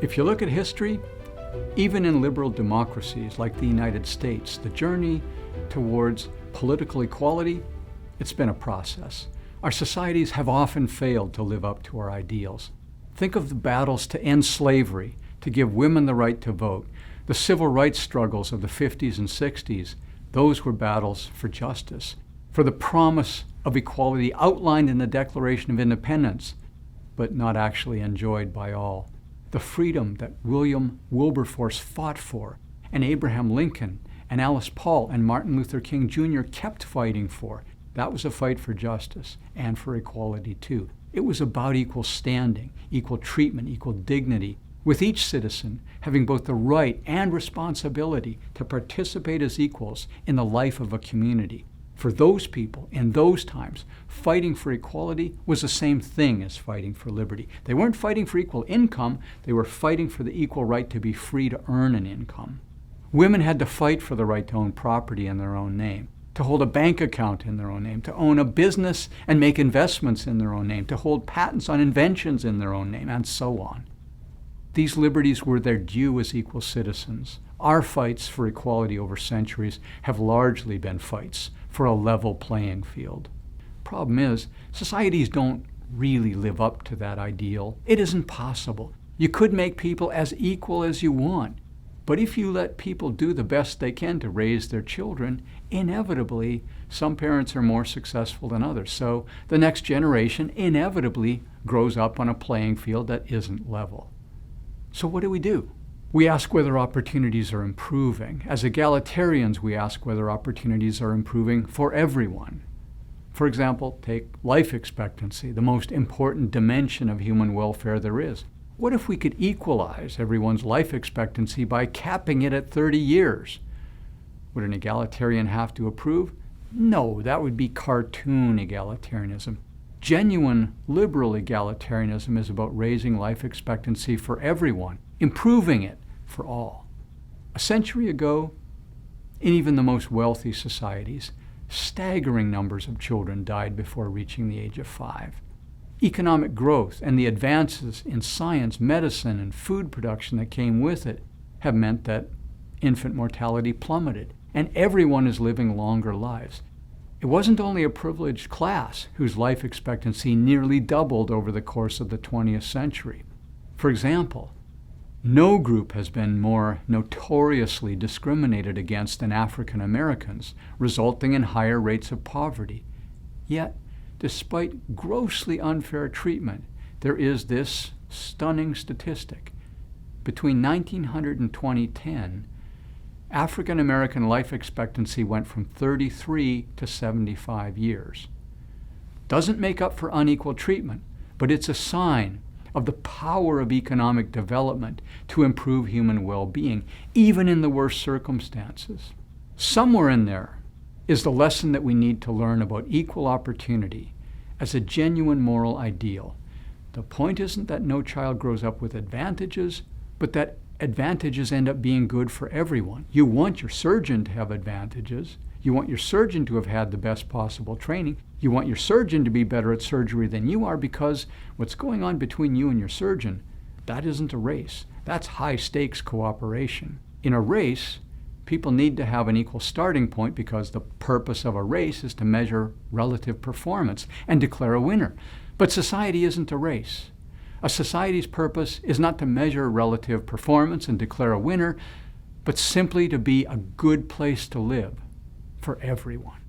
If you look at history, even in liberal democracies like the United States, the journey towards political equality, it's been a process. Our societies have often failed to live up to our ideals. Think of the battles to end slavery, to give women the right to vote, the civil rights struggles of the 50s and 60s. Those were battles for justice, for the promise of equality outlined in the Declaration of Independence, but not actually enjoyed by all. The freedom that William Wilberforce fought for, and Abraham Lincoln, and Alice Paul, and Martin Luther King Jr. kept fighting for, that was a fight for justice and for equality too. It was about equal standing, equal treatment, equal dignity, with each citizen having both the right and responsibility to participate as equals in the life of a community. For those people, in those times, fighting for equality was the same thing as fighting for liberty. They weren't fighting for equal income, they were fighting for the equal right to be free to earn an income. Women had to fight for the right to own property in their own name, to hold a bank account in their own name, to own a business and make investments in their own name, to hold patents on inventions in their own name, and so on. These liberties were their due as equal citizens. Our fights for equality over centuries have largely been fights for a level playing field. Problem is, societies don't really live up to that ideal. It isn't possible. You could make people as equal as you want, but if you let people do the best they can to raise their children, inevitably, some parents are more successful than others. So the next generation inevitably grows up on a playing field that isn't level. So what do? We ask whether opportunities are improving. As egalitarians, we ask whether opportunities are improving for everyone. For example, take life expectancy, the most important dimension of human welfare there is. What if we could equalize everyone's life expectancy by capping it at 30 years? Would an egalitarian have to approve? No, that would be cartoon egalitarianism. Genuine liberal egalitarianism is about raising life expectancy for everyone, improving it for all. A century ago, in even the most wealthy societies, staggering numbers of children died before reaching the age of 5. Economic growth and the advances in science, medicine, and food production that came with it have meant that infant mortality plummeted, and everyone is living longer lives. It wasn't only a privileged class whose life expectancy nearly doubled over the course of the 20th century. For example, no group has been more notoriously discriminated against than African Americans, resulting in higher rates of poverty. Yet, despite grossly unfair treatment, there is this stunning statistic. Between 1900 and 2010, African American life expectancy went from 33 to 75 years. Doesn't make up for unequal treatment, but it's a sign of the power of economic development to improve human well-being, even in the worst circumstances. Somewhere in there is the lesson that we need to learn about equal opportunity as a genuine moral ideal. The point isn't that no child grows up with advantages, but that advantages end up being good for everyone. You want your surgeon to have advantages. You want your surgeon to have had the best possible training. You want your surgeon to be better at surgery than you are, because what's going on between you and your surgeon, that isn't a race. That's high-stakes cooperation. In a race, people need to have an equal starting point because the purpose of a race is to measure relative performance and declare a winner. But society isn't a race. A society's purpose is not to measure relative performance and declare a winner, but simply to be a good place to live for everyone.